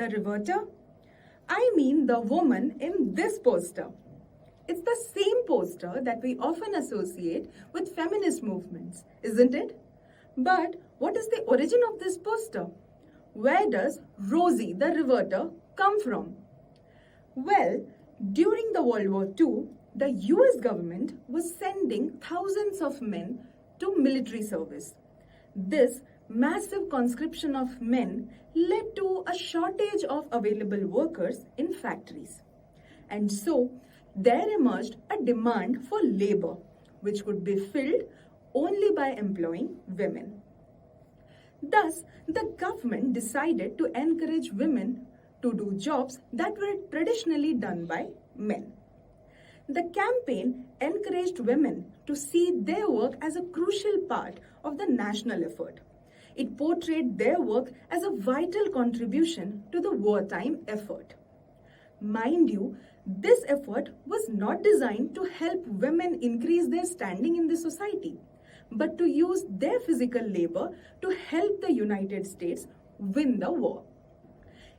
the Riveter? I mean the woman in this poster. It's the same poster that we often associate with feminist movements, isn't it? But what is the origin of this poster? Where does Rosie the Riveter come from? Well, during the World War II, the US government was sending thousands of men to military service. This massive conscription of men led to a shortage of available workers in factories. And so, there emerged a demand for labor, which could be filled only by employing women. Thus, the government decided to encourage women to do jobs that were traditionally done by men. The campaign encouraged women to see their work as a crucial part of the national effort. It portrayed their work as a vital contribution to the wartime effort. Mind you, this effort was not designed to help women increase their standing in the society, but to use their physical labor to help the United States win the war.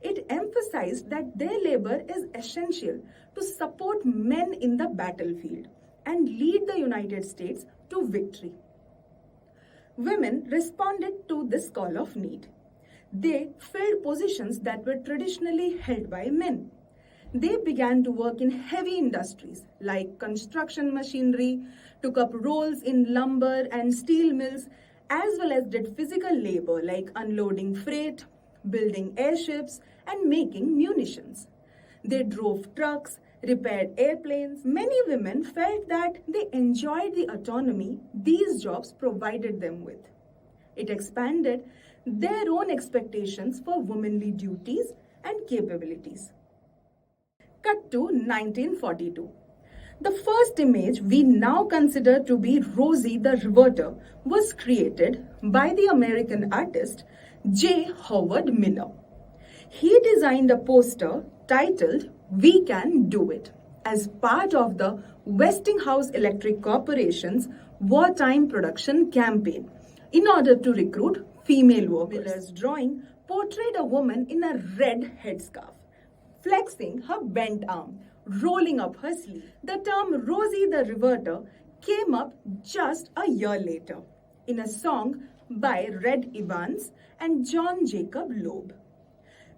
It emphasized that their labor is essential to support men in the battlefield and lead the United States to victory. Women responded to this call of need. They filled positions that were traditionally held by men. They began to work in heavy industries like construction machinery, took up roles in lumber and steel mills, as well as did physical labor like unloading freight, building airships, and making munitions. They drove trucks, repaired airplanes. Many women felt that they enjoyed the autonomy these jobs provided them with. It expanded their own expectations for womanly duties and capabilities. Cut to 1942. The first image we now consider to be Rosie the Riveter was created by the American artist J. Howard Miller. He designed a poster titled "We Can Do It" as part of the Westinghouse Electric Corporation's wartime production campaign in order to recruit female workers. Miller's drawing portrayed a woman in a red headscarf, flexing her bent arm, rolling up her sleeve. The term Rosie the Riveter came up just a year later in a song by Red Evans and John Jacob Loeb.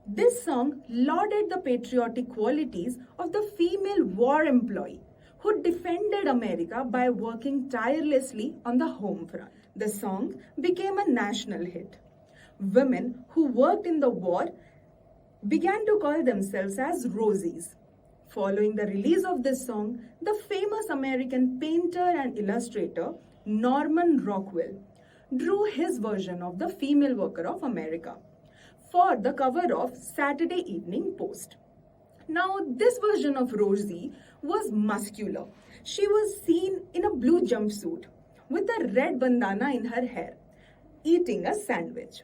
This song lauded the patriotic qualities of the female war employee who defended America by working tirelessly on the home front. The song became a national hit. Women who worked in the war began to call themselves as Rosies. Following the release of this song, the famous American painter and illustrator Norman Rockwell drew his version of the female worker of America for the cover of Saturday Evening Post. Now, this version of Rosie was muscular. She was seen in a blue jumpsuit with a red bandana in her hair, eating a sandwich.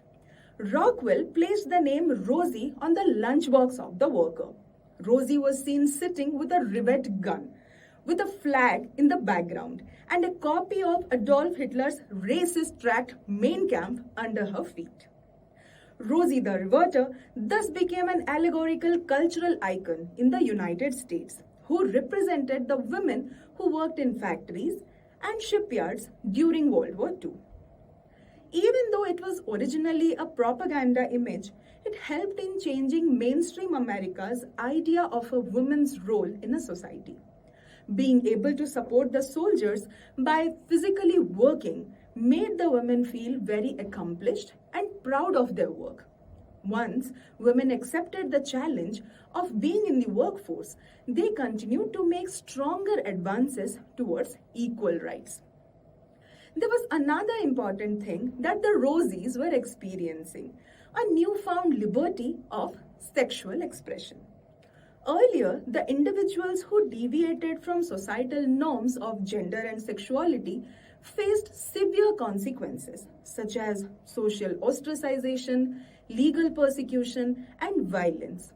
Rockwell placed the name Rosie on the lunchbox of the worker. Rosie was seen sitting with a rivet gun, with a flag in the background, and a copy of Adolf Hitler's racist tract Mein Kampf under her feet. Rosie the Riveter thus became an allegorical cultural icon in the United States, who represented the women who worked in factories and shipyards during World War II. Even though it was originally a propaganda image, it helped in changing mainstream America's idea of a woman's role in a society. Being able to support the soldiers by physically working made the women feel very accomplished and proud of their work. Once women accepted the challenge of being in the workforce, they continued to make stronger advances towards equal rights. There was another important thing that the Rosies were experiencing, a newfound liberty of sexual expression. Earlier, the individuals who deviated from societal norms of gender and sexuality faced severe consequences such as social ostracization, legal persecution, and violence.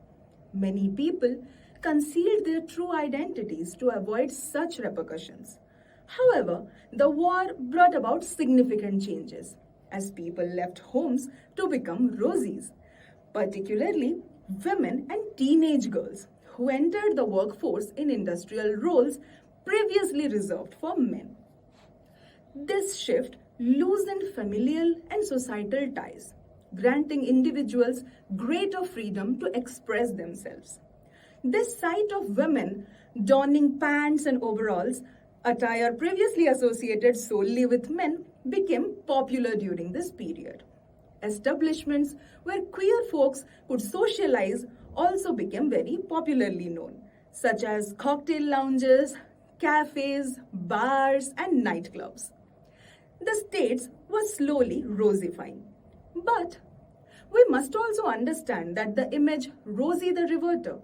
Many people concealed their true identities to avoid such repercussions. However, the war brought about significant changes as people left homes to become Rosies. Particularly, women and teenage girls who entered the workforce in industrial roles previously reserved for men. This shift loosened familial and societal ties, granting individuals greater freedom to express themselves. This sight of women donning pants and overalls, attire previously associated solely with men, became popular during this period. Establishments where queer folks could socialize also became very popularly known, such as cocktail lounges, cafes, bars, and nightclubs. The states were slowly Rosifying. But we must also understand that the image Rosie the Riveter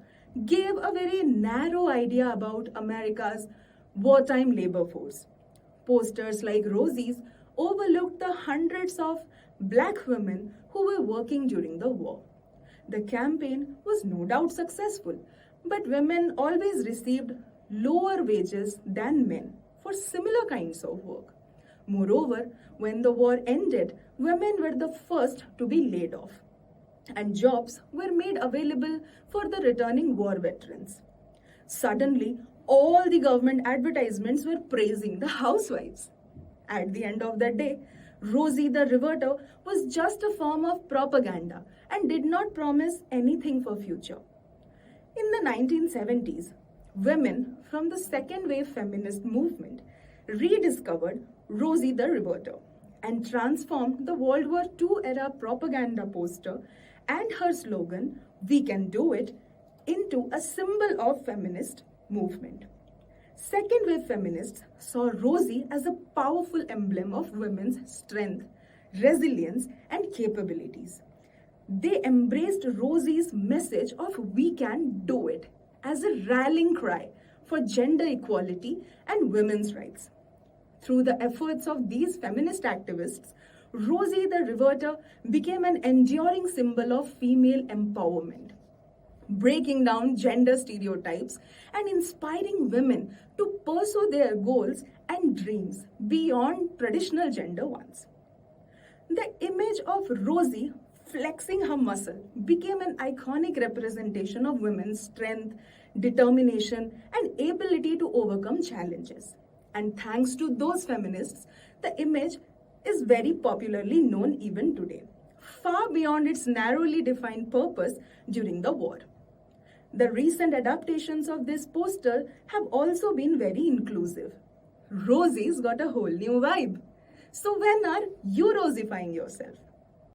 gave a very narrow idea about America's wartime labor force. Posters like Rosie's overlooked the hundreds of black women who were working during the war. The campaign was no doubt successful, but women always received lower wages than men for similar kinds of work. Moreover, when the war ended, women were the first to be laid off, and jobs were made available for the returning war veterans. Suddenly, all the government advertisements were praising the housewives. At the end of the day, Rosie the Riveter was just a form of propaganda and did not promise anything for future. In the 1970s, women from the second wave feminist movement rediscovered Rosie the Riveter and transformed the World War II era propaganda poster and her slogan, "We can do it," into a symbol of feminist movement. Second wave feminists saw Rosie as a powerful emblem of women's strength, resilience, and capabilities. They embraced Rosie's message of "we can do it" as a rallying cry for gender equality and women's rights. Through the efforts of these feminist activists, Rosie the Riveter became an enduring symbol of female empowerment, breaking down gender stereotypes and inspiring women to pursue their goals and dreams beyond traditional gender ones. The image of Rosie flexing her muscle became an iconic representation of women's strength, determination, and ability to overcome challenges. And thanks to those feminists, the image is very popularly known even today, far beyond its narrowly defined purpose during the war. The recent adaptations of this poster have also been very inclusive. Rosie's got a whole new vibe. So when are you Rosifying yourself?